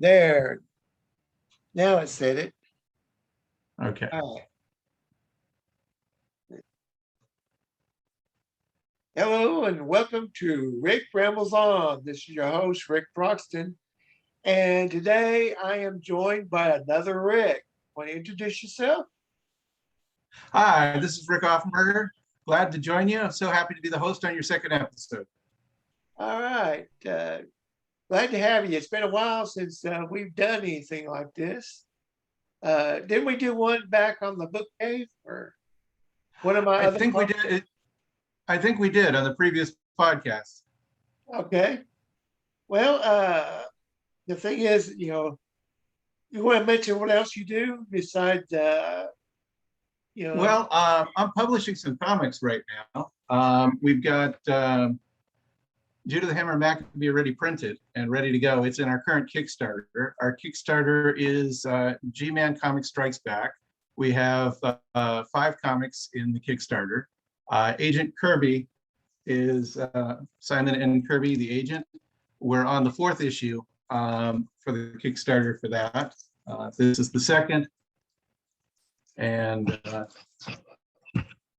There. Now it said it. Okay. All right. Hello and welcome to Ric Rambles On. This is your host, Rick Broxton. And today I am joined by another Rick. Want to introduce yourself? Hi, this is Rick Offenberger. Glad to join you. I'm so happy to be the host on your second episode. All right. Glad to have you. It's been a while since we've done anything like this. Didn't we do one back on the book cave or one of my I other think we podcasts? did. I think we did on the previous podcast. Okay. Well, the thing is, you want to mention what else you do besides, you know, Well, I'm publishing some comics right now. We've got Judah the Hammer Maccabee already printed and ready to go. It's in our current Kickstarter. Our Kickstarter is G-Man Comics Strikes Back. We have 5 comics in the Kickstarter. Agent Kirby is Simon and Kirby, the agent. We're on the 4th issue for the Kickstarter for that. This is the 2nd, and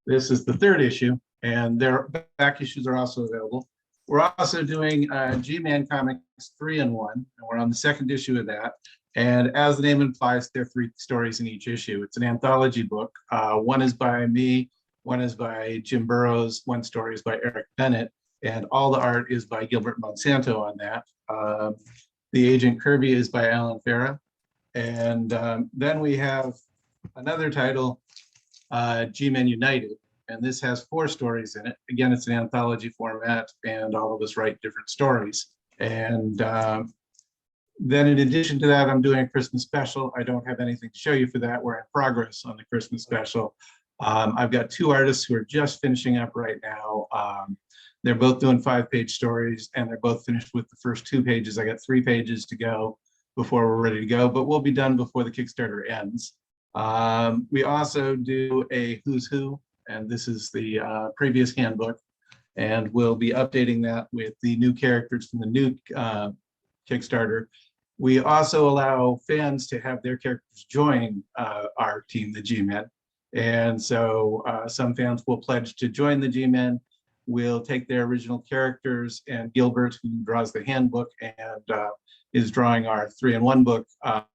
this is the 3rd issue, and their back issues are also available. We're also doing G-Man Comics 3-in-1, and we're on the 2nd issue of that. And as the name implies, there are 3 stories in each issue. It's an anthology book. One is by me, one is by Jim Burrows, one story is by Eric Bennett, and all the art is by Gilbert Monsanto on that. The Agent Kirby is by Alan Farah. And then we have another title, G-Men United, and this has 4 stories in it. Again, it's an anthology format, and all of us write different stories. And then in addition to that, I'm doing a Christmas special. I don't have anything to show you for that. We're in progress on the Christmas special. I've got 2 artists who are just finishing up right now. They're both doing 5-page stories, and they're both finished with the first 2 pages. I got 3 pages to go before we're ready to go, but we'll be done before the Kickstarter ends. We also do a Who's Who, and this is the previous handbook, and we'll be updating that with the new characters from the new Kickstarter. We also allow fans to have their characters join our team, the G-Men. And so some fans will pledge to join the G-Men. We'll take their original characters, and Gilbert, who draws the handbook and is drawing our 3-in-1 book,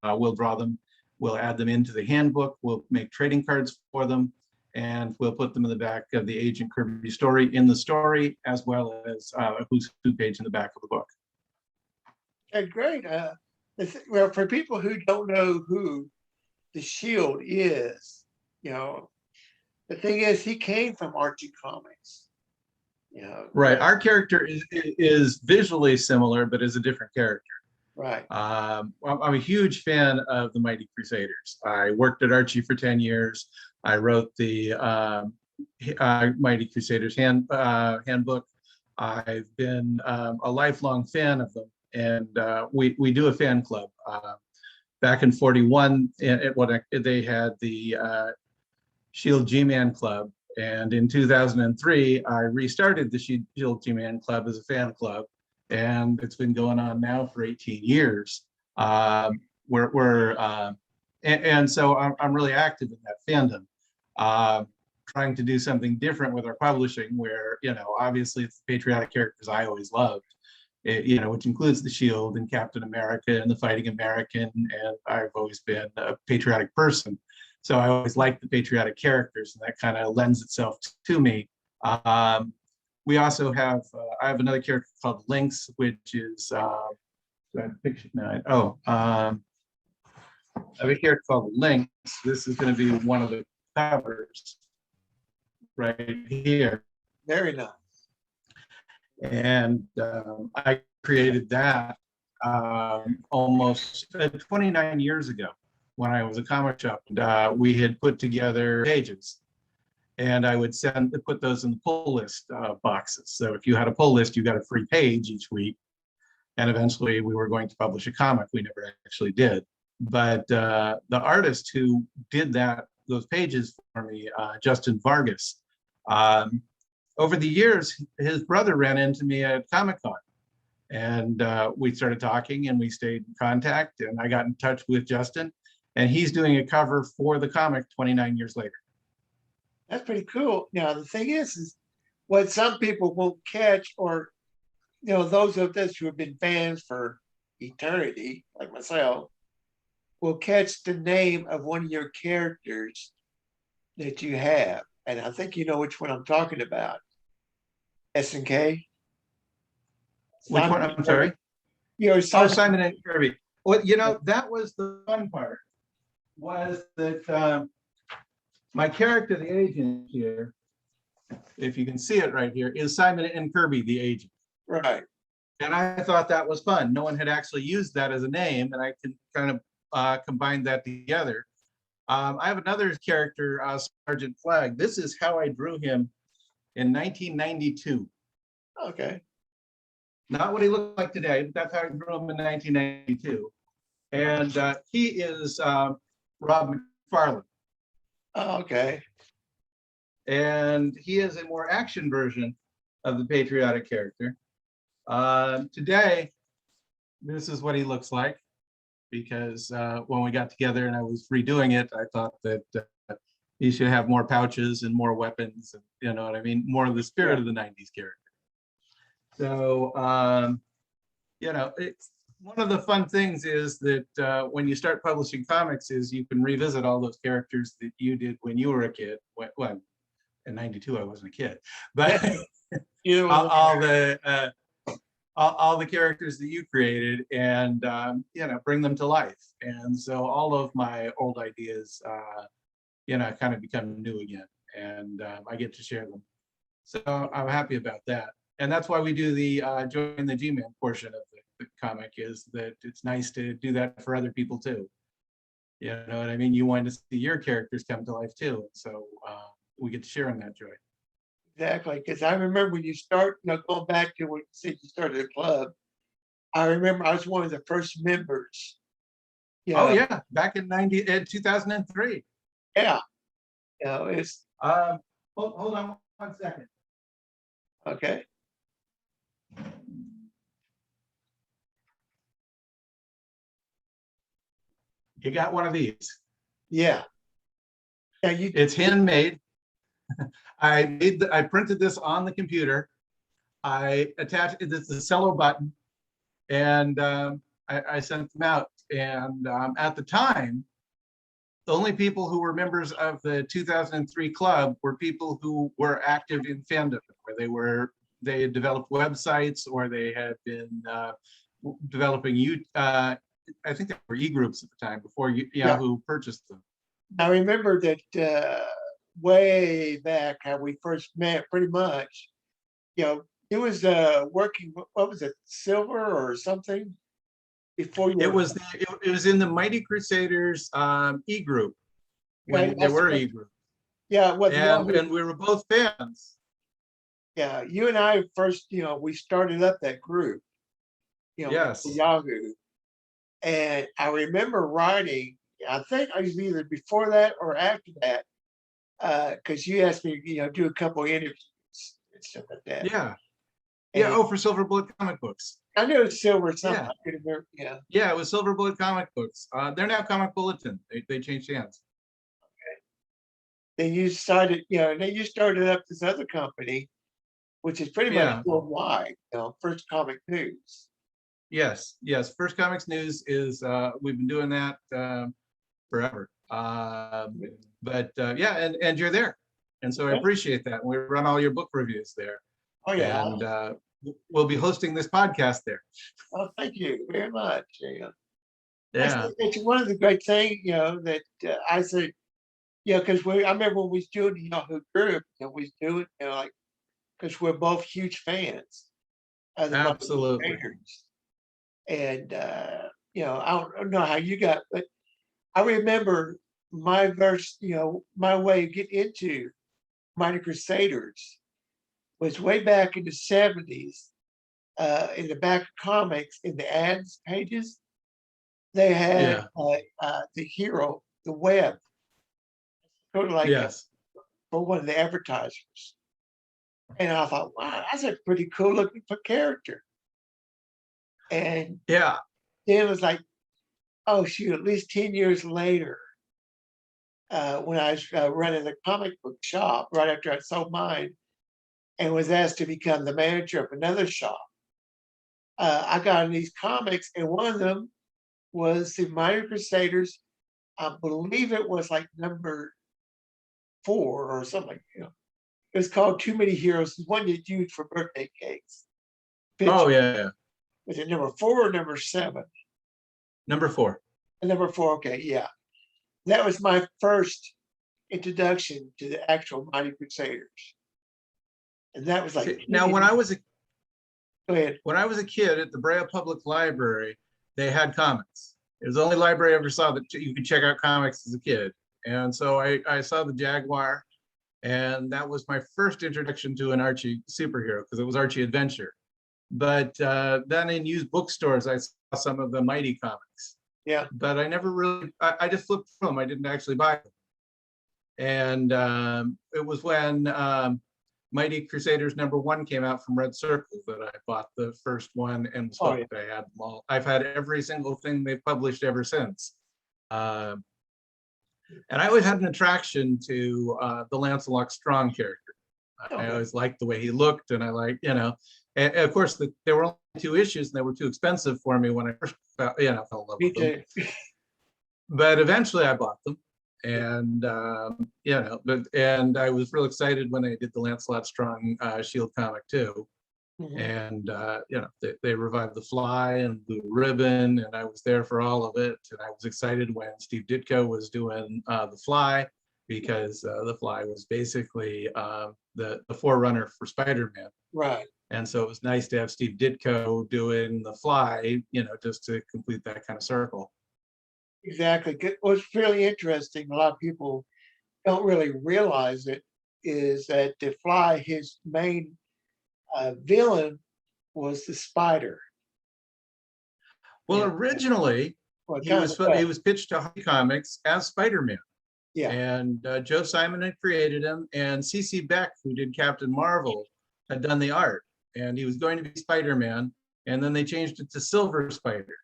we'll draw them. We'll add them into the handbook. We'll make trading cards for them, and we'll put them in the back of the Agent Kirby story in the story, as well as a Who's Who page in the back of the book. okay, great. Well, for people who don't know who the Shield is, the thing is, he came from Archie Comics. Right. Our character is visually similar, but is a different character. Right. I'm a huge fan of the Mighty Crusaders. I worked at Archie for 10 years. I wrote the Mighty Crusaders handbook. I've been a lifelong fan of them, and we do a fan club. Back in '41, they had the Shield G-Man Club, and in 2003, I restarted the Shield G-Man Club as a fan club, and it's been going on now for 18 years. And so I'm really active in that fandom, trying to do something different with our publishing, where obviously it's the patriotic characters I always loved, which includes the Shield and Captain America and the Fighting American, and I've always been a patriotic person. So I always like the patriotic characters, and that kind of lends itself to me. We also have, I have another character called Lynx, which is, I have a character called Lynx. This is going to be one of the covers right here. Very nice. And I created that almost 29 years ago when I was a comic shop. And, we had put together pages, and I would put those in the pull list boxes. So if you had a pull list, you got a free page each week. And eventually we were going to publish a comic. We never actually did. But the artist who did those pages for me, Justin Vargas, over the years, his brother ran into me at Comic-Con. And we started talking and we stayed in contact, and I got in touch with Justin, and he's doing a cover for the comic 29 years later. That's pretty cool. Now the thing is what some people won't catch, or those of us who have been fans for eternity, like myself, will catch the name of one of your characters that you have, and I think you know which one I'm talking about. SNK. Which one? Simon I'm Kirby. sorry. Oh, Simon. Simon and Kirby. Well, that was the fun part, was that my character, the agent here, if you can see it right here, is Simon and Kirby, the agent. Right. And I thought that was fun. No one had actually used that as a name, and I can kind of combine that together. I have another character, Sergeant Flag. This is how I drew him in 1992. Okay. Not what he looked like today, but that's how I drew him in 1992. And he is Rob McFarlane. Oh, okay. And he is a more action version of the patriotic character. Today, this is what he looks like, because when we got together and I was redoing it, I thought that he should have more pouches and more weapons, and you know what I mean, more of the spirit of the 90s character. So, it's one of the fun things is that when you start publishing comics is you can revisit all those characters that you did when you were a kid. Well, in 92, I wasn't a kid, but all the characters that you created, and bring them to life. And so all of my old ideas kind of become new again, and I get to share them, so I'm happy about that. And that's why we do the join the G-Man portion of the comic, is that it's nice to do that for other people too. You know what I mean? You want to see your characters come to life too, so we get to share in that joy. Exactly, because I remember when you start, going back to when you said you started a club. I remember I was one of the first members. Oh yeah, back in 2003. Yeah, it's hold on 1 second. okay. You got one of these. Yeah. It's handmade. I printed this on the computer. I attached it. It's a cello button, and I sent them out. And at the time, the only people who were members of the 2003 club were people who were active in fandom, where they had developed websites, or they had been developing I think they were e-groups at the time before Yahoo purchased them. I remember that way back how we first met, pretty much. It was working. What was it, Silver or something? Before you. It was in the Mighty Crusaders e-group, when there were e-groups. Yeah, and we were both fans. Yeah, you and I first, we started up that group. Yes. Yahoo. And I remember writing, I think I was either before that or after that, because you asked me, do a couple of interviews and stuff like that. Yeah. And for Silver Bullet Comic Books. I knew it was Silver something. Yeah. I could remember. Yeah. Yeah, it was Silver Bullet Comic Books. They're now Comic Bulletin. They changed hands. Okay. Then you started, then you started up this other company, which is pretty much worldwide, First Comic News. Yes. First Comics News is we've been doing that forever. But and you're there, and so I appreciate that. We run all your book reviews there. Oh yeah, and we'll be hosting this podcast there. Oh, thank you very much. Yeah, it's one of the great things, that I said, because I remember when we was doing the Yahoo group, we was doing, because we're both huge fans of the absolutely. Raiders. And I don't know how you got, but I remember my my way to get into Mighty Crusaders was way back in the 70s. In the back of comics, in the ads pages, they had the hero, the web, sort of like for one of the advertisers. And I thought, wow, that's a pretty cool looking character. And Yeah. then it was like, oh shoot, at least 10 years later, when I was running the comic book shop right after I sold mine and was asked to become the manager of another shop, I got in these comics, and one of them was the Mighty Crusaders. I believe it was like number 4 or something. It was called Too Many Heroes. It's one you used for birthday cakes. Oh Picture. yeah. Was it number 4 or number 7? Number 4. Number 4. Okay, yeah. That was my first introduction to the actual Mighty Crusaders, and that was like Now, go ahead. when I was a kid at the Brea Public Library, they had comics. It was the only library I ever saw that you could check out comics as a kid. And so I saw the Jaguar, and that was my first introduction to an Archie superhero because it was Archie Adventure. But then in used bookstores, I saw some of the Mighty comics. Yeah. But I never really, I just flipped through them. I didn't actually buy them. And it was when Mighty Crusaders #1 came out from Red Circle that I bought the first one and was hooked. I had them all. I've had every single thing they've published ever since. And I always had an attraction to the Lancelot Strong character. I always liked the way he looked, and I liked, and of course there were only 2 issues, and they were too expensive for me when I first fell in love with them. But eventually I bought them. And and I was real excited when they did the Lancelot Strong Shield comic too. Mhm. And they revived the Fly and Blue Ribbon, and I was there for all of it. And I was excited when Steve Ditko was doing the Fly, because the Fly was basically the forerunner for Spider-Man. Right. And so it was nice to have Steve Ditko doing the Fly, just to complete that kind of circle. Exactly. What's really interesting, a lot of people don't really realize it, is that the Fly, his main villain was the Spider. Well, Yeah. originally Well, he was pitched to Hardy Comics as Spider-Man. Yeah. And Joe Simon had created him, and C.C. Beck, who did Captain Marvel, had done the art, and he was going to be Spider-Man, and then they changed it to Silver Spider.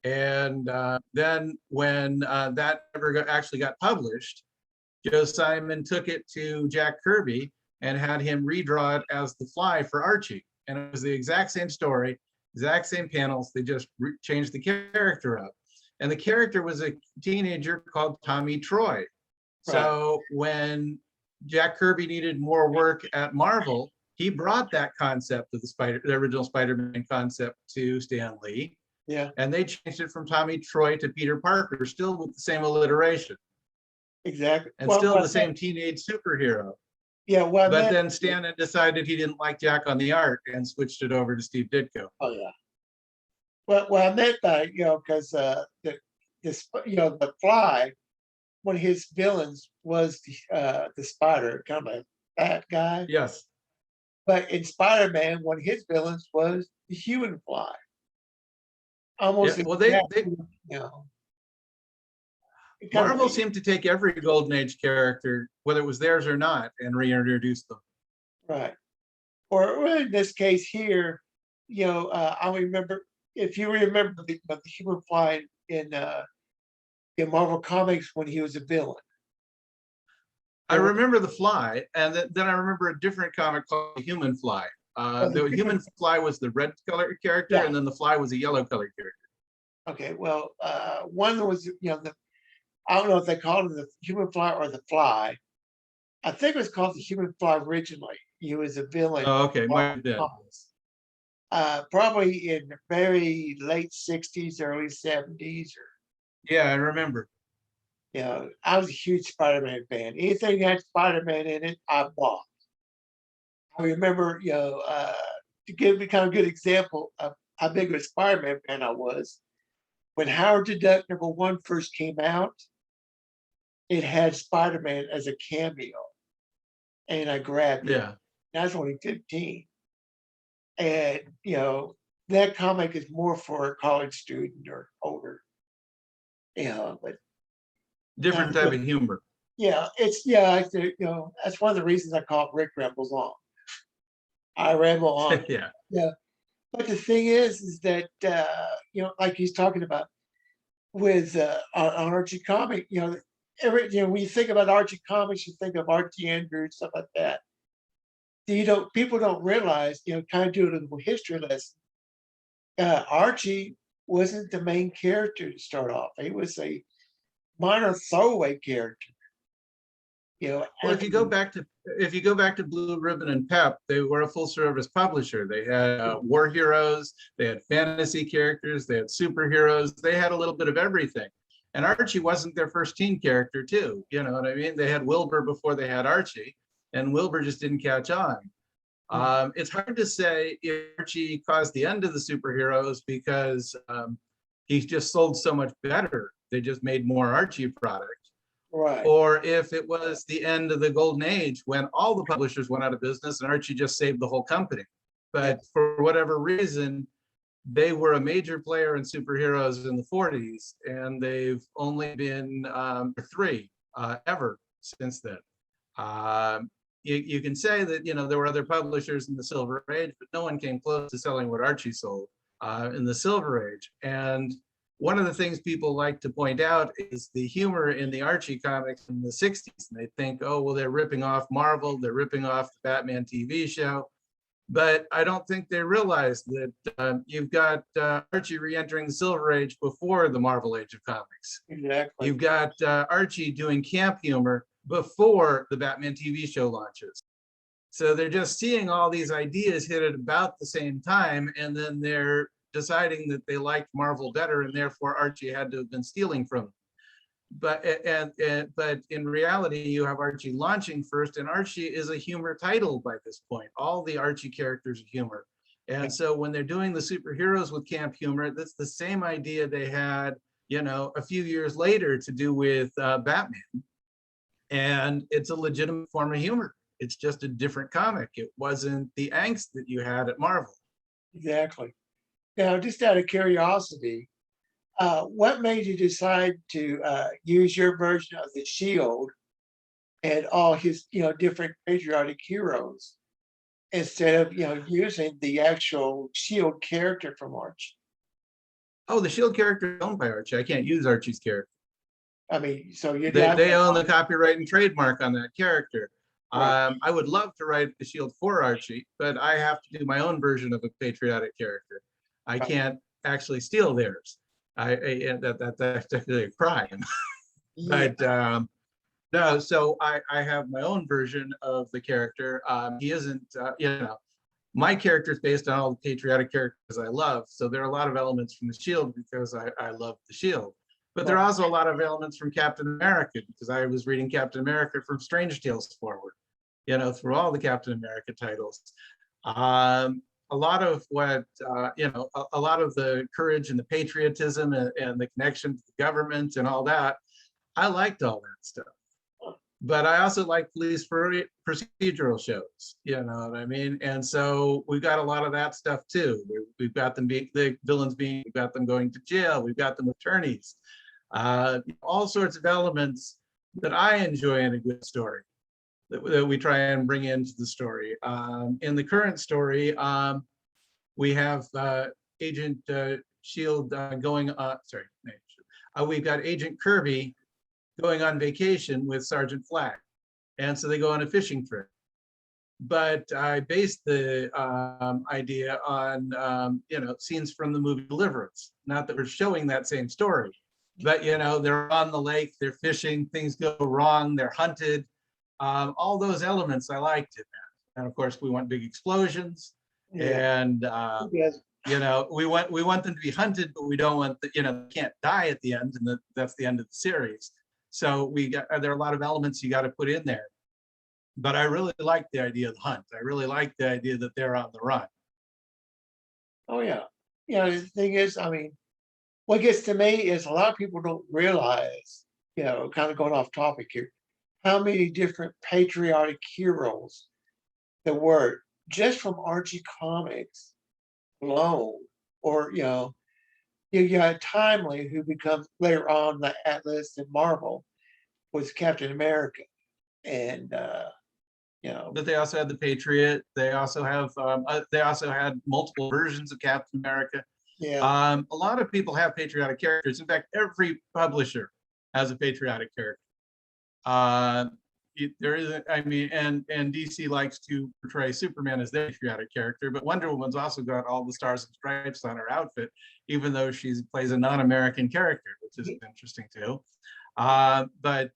And then when that never actually got published, Joe Simon took it to Jack Kirby and had him redraw it as the Fly for Archie. And it was the exact same story, exact same panels. They just changed the character up. And the character was a teenager called Tommy Troy. Right. So when Jack Kirby needed more work at Marvel, he brought that concept of the original Spider-Man concept to Stan Lee. Yeah. And they changed it from Tommy Troy to Peter Parker, still with the same alliteration. Exactly. And still the same teenage superhero. Yeah. Well, but then Stan had decided he didn't like Jack on the art and switched it over to Steve Ditko. Oh yeah. Well, I meant by, because the Fly, one of his villains was the Spider, kind of a bad guy. Yes. But in Spider-Man, one of his villains was the Human Fly. Almost. Yeah, well, Marvel seemed to take every Golden Age character, whether it was theirs or not, and reintroduce them. Right. Or in this case here, I remember, if you remember the Human Fly in Marvel Comics when he was a villain. I remember the Fly, and then I remember a different comic called Human Fly. The Human Fly was the red colored character, and then the Fly was a yellow colored character. Okay, well, one was, I don't know if they called him the Human Fly or the Fly. I think it was called the Human Fly originally. He was a villain. Oh, okay, might have been. Probably in the very late 60s, early 70s. Yeah, I remember. I was a huge Spider-Man fan. Anything that had Spider-Man in it, I bought. I remember, to give me kind of a good example of how big of a Spider-Man fan I was, when Howard the Duck #1 first came out, it had Spider-Man as a cameo. And I grabbed it. Yeah. I was only 15. And, that comic is more for a college student or older. But different type of humor. Yeah, that's one of the reasons I call it Ric Rambles On. I ramble on. Yeah. Yeah. But the thing is that like he's talking about with on Archie comic, when you think about Archie comics, you think of Archie Andrews, stuff like that. People don't realize, kind of do a little history lesson. Archie wasn't the main character to start off. He was a minor throwaway character. Well, if you go back to Blue Ribbon and Pep, they were a full service publisher. They had war heroes, they had fantasy characters, they had superheroes, they had a little bit of everything. And Archie wasn't their first teen character, too. You know what I mean? They had Wilbur before they had Archie, and Wilbur just didn't catch on. It's hard to say if Archie caused the end of the superheroes because he just sold so much better. They just made more Archie product. Right. Or if it was the end of the golden age when all the publishers went out of business and Archie just saved the whole company. But for whatever reason, they were a major player in superheroes in the 40s, and they've only been three ever since then. You can say that there were other publishers in the Silver Age, but no one came close to selling what Archie sold in the Silver Age. And one of the things people like to point out is the humor in the Archie comics in the 60s. And they think, oh, well, they're ripping off Marvel, they're ripping off the Batman TV show. But I don't think they realize that you've got Archie re-entering the Silver Age before the Marvel Age of Comics. Exactly. You've got Archie doing camp humor before the Batman TV show launches. So they're just seeing all these ideas hit at about the same time, and then they're deciding that they liked Marvel better, and therefore Archie had to have been stealing from them. But in reality, you have Archie launching first, and Archie is a humor title by this point. All the Archie characters are humor. And so when they're doing the superheroes with camp humor, that's the same idea they had, a few years later to do with Batman. And it's a legitimate form of humor. It's just a different comic. It wasn't the angst that you had at Marvel. Exactly. Now, just out of curiosity, what made you decide to use your version of the Shield and all his, different patriotic heroes instead of, using the actual Shield character from Archie? Oh, the Shield character is owned by Archie. I can't use Archie's character. I mean, so they own the copyright and trademark on that character. Right. I would love to write the Shield for Archie, but I have to do my own version of a patriotic character. I can't actually steal theirs. That's actually a crime. But no, so I have my own version of the character. He isn't, my character is based on all the patriotic characters I love. So there are a lot of elements from the Shield because I love the Shield. But there are also a lot of elements from Captain America because I was reading Captain America from Strange Tales forward, through all the Captain America titles. A lot of what, a lot of the courage and the patriotism and the connection to the government and all that, I liked all that stuff. But I also like police procedural shows, you know what I mean? And so we've got a lot of that stuff too. We've got them being, the villains being, we've got them going to jail, we've got them attorneys, all sorts of elements that I enjoy in a good story that we try and bring into the story. In the current story, we have Agent Shield going on, we've got Agent Kirby going on vacation with Sergeant Flag. And so they go on a fishing trip. But I based the idea on, scenes from the movie Deliverance. Not that we're showing that same story, but, they're on the lake, they're fishing, things go wrong, they're hunted. All those elements I liked in that. And of course, we want big explosions. Yeah. And, we want them to be hunted, but we don't want can't die at the end, and that's the end of the series. So there are a lot of elements you got to put in there. But I really like the idea of the hunt. I really like the idea that they're on the run. Oh yeah. The thing is, I mean, what gets to me is a lot of people don't realize, kind of going off topic here, how many different patriotic heroes there were just from Archie comics alone. Or, you got Timely, who becomes later on the Atlas and Marvel, was Captain America. And, you know. But they also had the Patriot. They also have. They also had multiple versions of Captain America. Yeah. A lot of people have patriotic characters. In fact, every publisher has a patriotic character. Uh, there isn't. I mean, and DC likes to portray Superman as their patriotic character, but Wonder Woman's also got all the stars and stripes on her outfit, even though she plays a non-American character, which is interesting too. But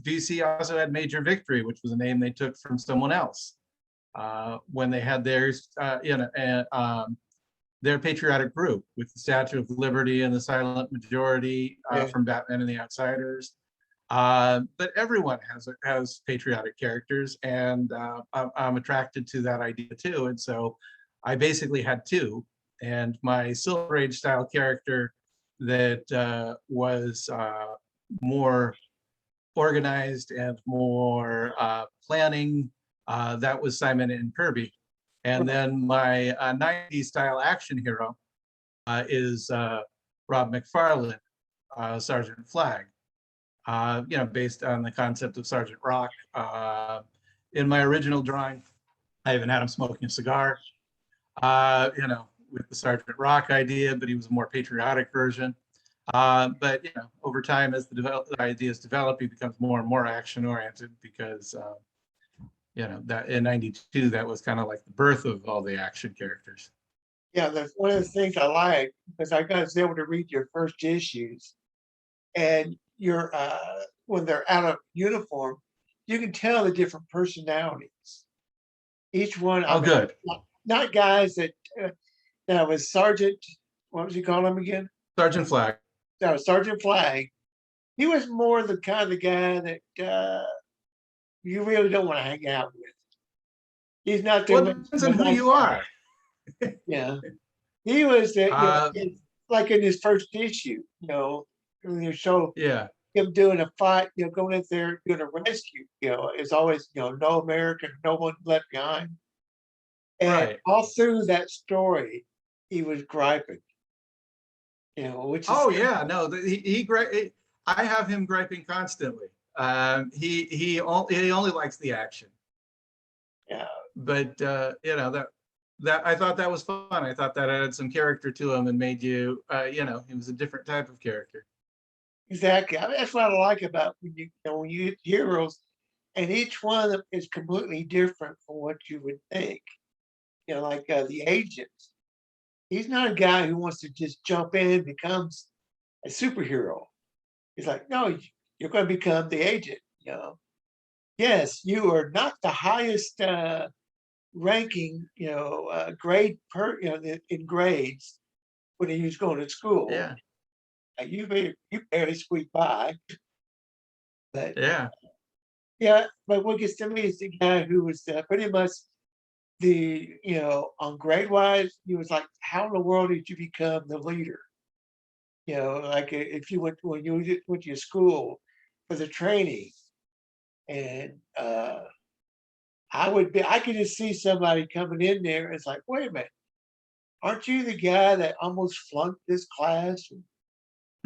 DC also had Major Victory, which was a name they took from someone else when they had theirs, their patriotic group with the Statue of Liberty and the Silent Majority Yeah. from Batman and the Outsiders. But everyone has patriotic characters, and I'm attracted to that idea too. And so I basically had two, and my Silver Age style character that was more organized and more planning. That was Simon and Kirby. And then my 90s style action hero is Rob McFarlane, Sergeant Flag, based on the concept of Sergeant Rock. In my original drawing, I even had him smoking a cigar, with the Sergeant Rock idea, but he was a more patriotic version. But over time, as the ideas develop, he becomes more and more action oriented because that in '92 that was kind of like the birth of all the action characters. Yeah, that's one of the things I like because I was able to read your first issues, and you're when they're out of uniform, you can tell the different personalities. Each one, I Oh, mean, good. not guys that was Sergeant. What was he calling him again? Sergeant Flag. No, Sergeant Flag. He was more the kind of the guy that you really don't want to hang out with. He's not Well, the, it depends the on who nice you guy. are. Yeah, he was Uh, like in his first issue. When you show yeah. him doing a fight, going in there doing a rescue. It's always no American, no one left behind. And Right. all through that story, he was griping. Which is Oh yeah. No, I have him griping constantly. He only likes the action. yeah, But that I thought that was fun. I thought that added some character to him and made you, he was a different type of character. exactly. I mean, that's what I like about when you get heroes, and each one of them is completely different from what you would think. Like the agent. He's not a guy who wants to just jump in and becomes a superhero. He's like, no, you're going to become the agent. Yes, you are not the highest ranking, grade in grades when he was going to school. Yeah. You barely squeak by, but Yeah. yeah. But what gets to me is the guy who was pretty much on grade wise, he was like, how in the world did you become the leader? Like if you when you went to your school for the training, and I could just see somebody coming in there. And it's like, wait a minute, aren't you the guy that almost flunked this class and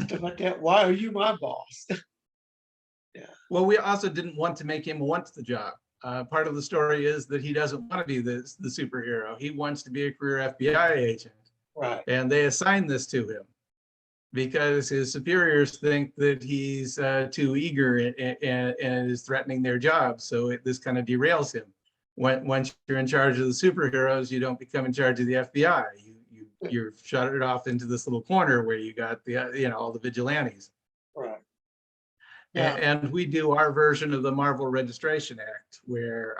stuff like that? Why are you my boss? Yeah, Well, we also didn't want to make him want the job. Part of the story is that he doesn't want to be the superhero. He wants to be a career FBI agent. right. And they assign this to him because his superiors think that he's too eager and is threatening their job. So this kind of derails him. Once you're in charge of the superheroes, you don't become in charge of the FBI. You're shuttered off into this little corner where you got the all the vigilantes. Right. Yeah. And we do our version of the Marvel Registration Act, where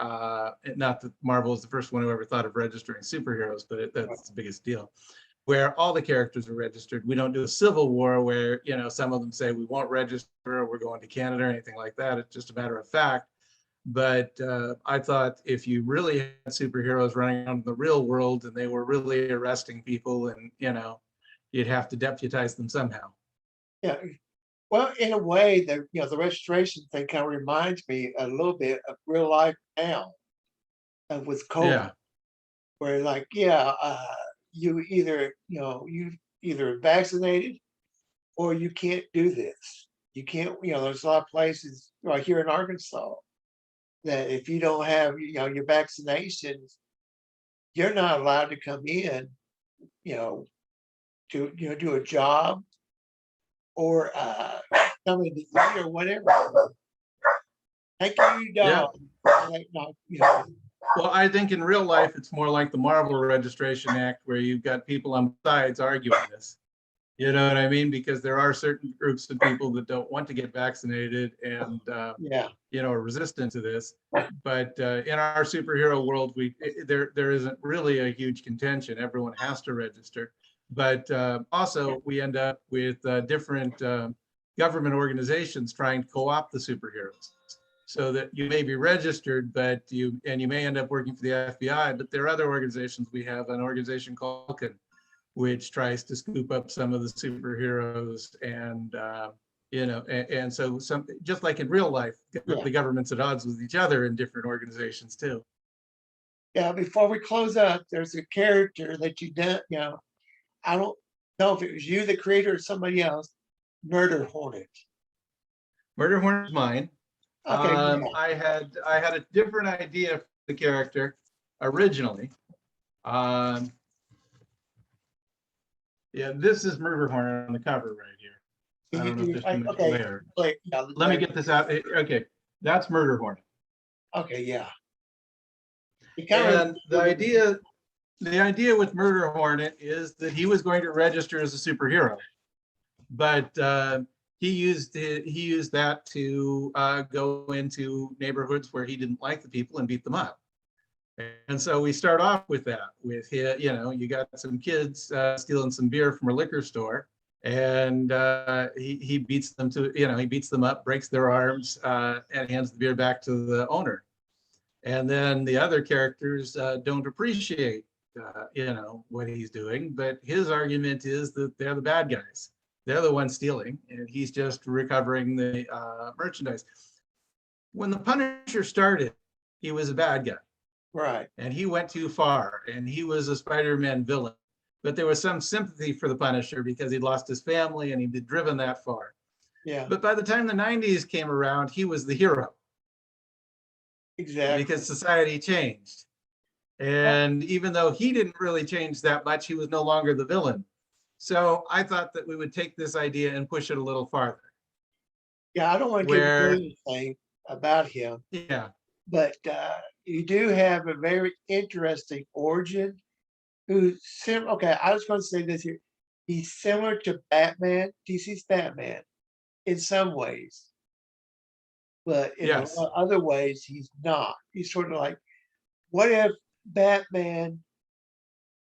not that Marvel is the first one who ever thought of registering superheroes, but that's the biggest deal, where all the characters are registered. We don't do a civil war where some of them say we won't register or we're going to Canada or anything like that. It's just a matter of fact. But I thought if you really had superheroes running around in the real world and they were really arresting people, and you'd have to deputize them somehow. Yeah. Well, in a way, the registration thing kind of reminds me a little bit of real life now with COVID, Yeah. where like, you either vaccinated or you can't do this. You can't, there's a lot of places right here in Arkansas that if you don't have, your vaccinations, you're not allowed to come in, you know, to, do a job or come in to eat or whatever. Thank you, Yeah. dog. Like, not, Well, I think in real life, it's more like the Marvel Registration Act, where you've got people on sides arguing this. You know what I mean? Because there are certain groups of people that don't want to get vaccinated and, yeah, are resistant to this. But in our superhero world, there isn't really a huge contention. Everyone has to register. But also, we end up with different government organizations trying to co-opt the superheroes, so that you may be registered, but you may end up working for the FBI. But there are other organizations. We have an organization called Vulcan, which tries to scoop up some of the superheroes, and and so some, just like in real life, yeah, the government's at odds with each other in different organizations too. yeah. Before we close up, there's a character that you did, I don't know if it was you, the creator, or somebody else. Murder Hornet. Murder Hornet's mine. Okay, yeah. I had a different idea for the character originally. Um, yeah, this is Murder Hornet on the cover right here. I don't know if there's too much Okay, glare. wait, yeah, Let me get this out. Okay, that's Murder Hornet. okay, yeah. And the idea with Murder Hornet is that he was going to register as a superhero, but he used that to go into neighborhoods where he didn't like the people and beat them up. And so we start off with that, with you got some kids stealing some beer from a liquor store, and he beats them he beats them up, breaks their arms, and hands the beer back to the owner. And then the other characters don't appreciate what he's doing, but his argument is that they're the bad guys. They're the ones stealing, and he's just recovering the merchandise. When the Punisher started, he was a bad guy. Right. And he went too far, and he was a Spider-Man villain. But there was some sympathy for the Punisher because he'd lost his family and he'd been driven that far. Yeah. But by the time the 90s came around, he was the hero. Exactly. Because society changed. And even though he didn't really change that much, he was no longer the villain. So I thought that we would take this idea and push it a little farther. Yeah, I don't want to give anything about him. Yeah. But you do have a very interesting origin. Okay, I was going to say this here. He's similar to Batman, DC's Batman, in some ways, but in other ways, he's not. He's sort of like, what if Batman,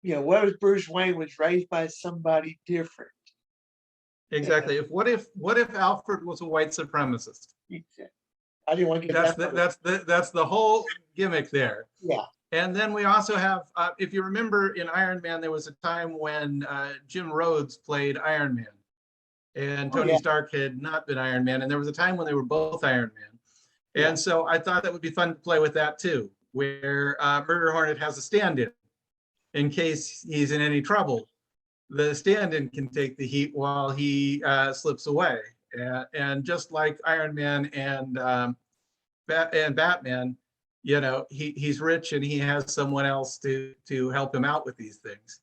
what if Bruce Wayne was raised by somebody different? Exactly. What if Alfred was a white supremacist? I didn't want to get that's the whole gimmick there. Yeah. And then we also have, if you remember, in Iron Man, there was a time when Jim Rhodes played Iron Man, and Tony Stark had not been Iron Man, and there was a time when they were both Iron Man. And so I thought that would be fun to play with that too, where Murder Hornet has a stand-in in case he's in any trouble. The stand-in can take the heat while he slips away. And just like Iron Man and Batman, he's rich and he has someone else to help him out with these things.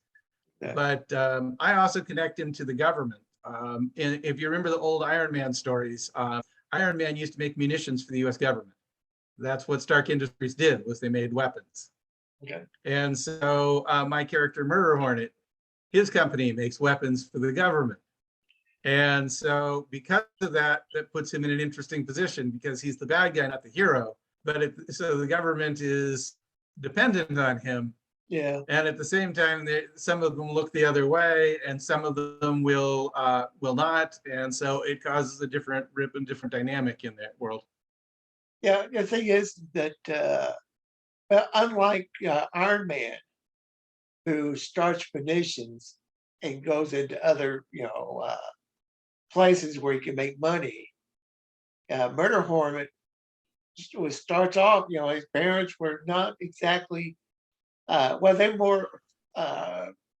Yeah. But I also connect him to the government. And if you remember the old Iron Man stories, Iron Man used to make munitions for the U.S. government. That's what Stark Industries did, was they made weapons. Okay. And so my character, Murder Hornet, his company makes weapons for the government. And so because of that, that puts him in an interesting position because he's the bad guy, not the hero. But so the government is dependent on him. Yeah. And at the same time, some of them look the other way, and some of them will not. And so it causes a different dynamic in that world. Yeah, the thing is that unlike Iron Man, who starts munitions and goes into other, places where he can make money, Murder Hornet starts off, his parents were not exactly, they were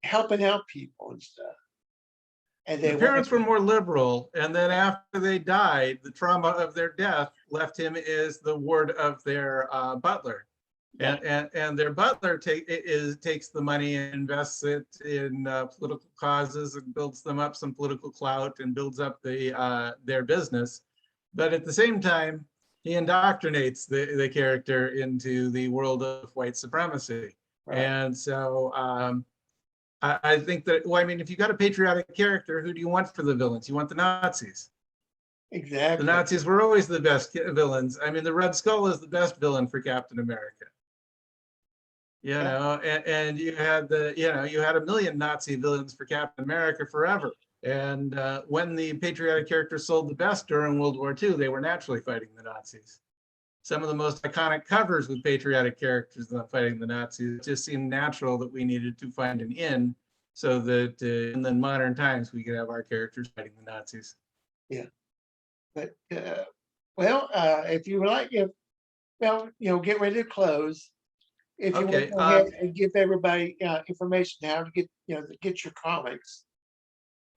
helping out people and stuff. And the parents were more liberal, and then after they died, the trauma of their death left him as the ward of their butler. And their butler takes the money and invests it in political causes and builds them up some political clout and builds up their business. But at the same time, he indoctrinates the character into the world of white supremacy. Right. And so I think that, well, I mean, if you got a patriotic character, who do you want for the villains? You want the Nazis. Exactly. The Nazis were always the best villains. I mean, the Red Skull is the best villain for Captain America. You know, and you had you had a million Nazi villains for Captain America forever. And when the patriotic characters sold the best during World War II, they were naturally fighting the Nazis. Some of the most iconic covers with patriotic characters not fighting the Nazis, it just seemed natural that we needed to find an in so that in the modern times we could have our characters fighting the Nazis. Yeah. But well, if you would like, well, get ready to close. If you want to go ahead and give everybody information how to get your comics.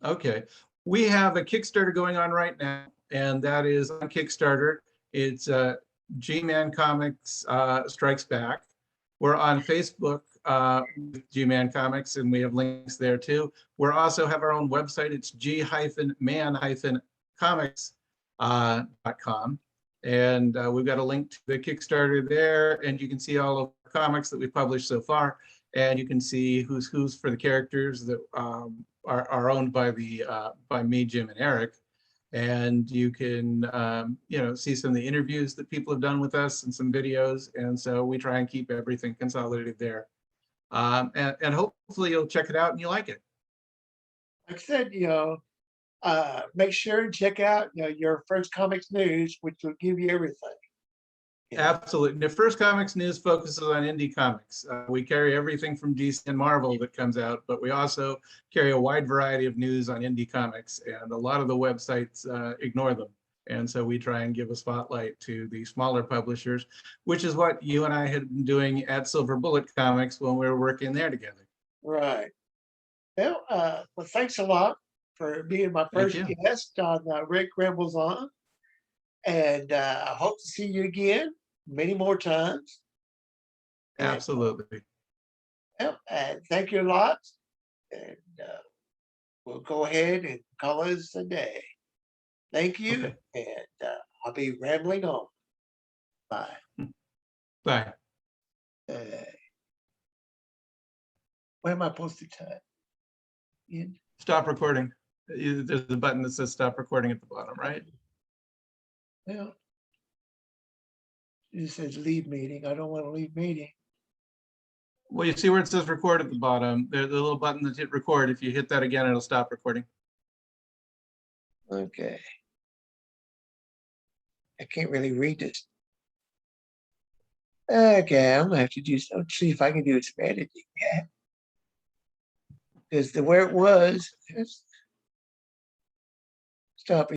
Okay, we have a Kickstarter going on right now, and that is on Kickstarter. It's G-Man Comics Strikes Back. We're on Facebook with G-Man Comics, and we have links there too. We also have our own website. It's g-man-comics.com. And we've got a link to the Kickstarter there, and you can see all of the comics that we've published so far, and you can see who's for the characters that are owned by me, Jim, and Eric. And you can see some of the interviews that people have done with us and some videos. And so we try and keep everything consolidated there. And hopefully you'll check it out and you like it. Like I said, make sure and check out your First Comics News, which will give you everything. Absolutely. The First Comics News focuses on indie comics. We carry everything from DC and Marvel that comes out, but we also carry a wide variety of news on indie comics, and a lot of the websites ignore them. And so we try and give a spotlight to the smaller publishers, which is what you and I had been doing at Silver Bullet Comics when we were working there together. Right. Well, thanks a lot for being my first guest on Ric Rambles On. And I hope to see you again many more times. Absolutely. And thank you a lot. And we'll go ahead and call us a day. Thank you. Okay. And I'll be rambling on. Bye. Bye. Where am I supposed to type? Stop recording. There's a button that says stop recording at the bottom, right? Well, it says leave meeting. I don't want to leave meeting. Well, you see where it says record at the bottom. There's a little button that hit record. If you hit that again, it'll stop recording. Okay. I can't really read this. Okay, I'm gonna have to do some, see if I can do some editing. Yeah. Because where it was, stop.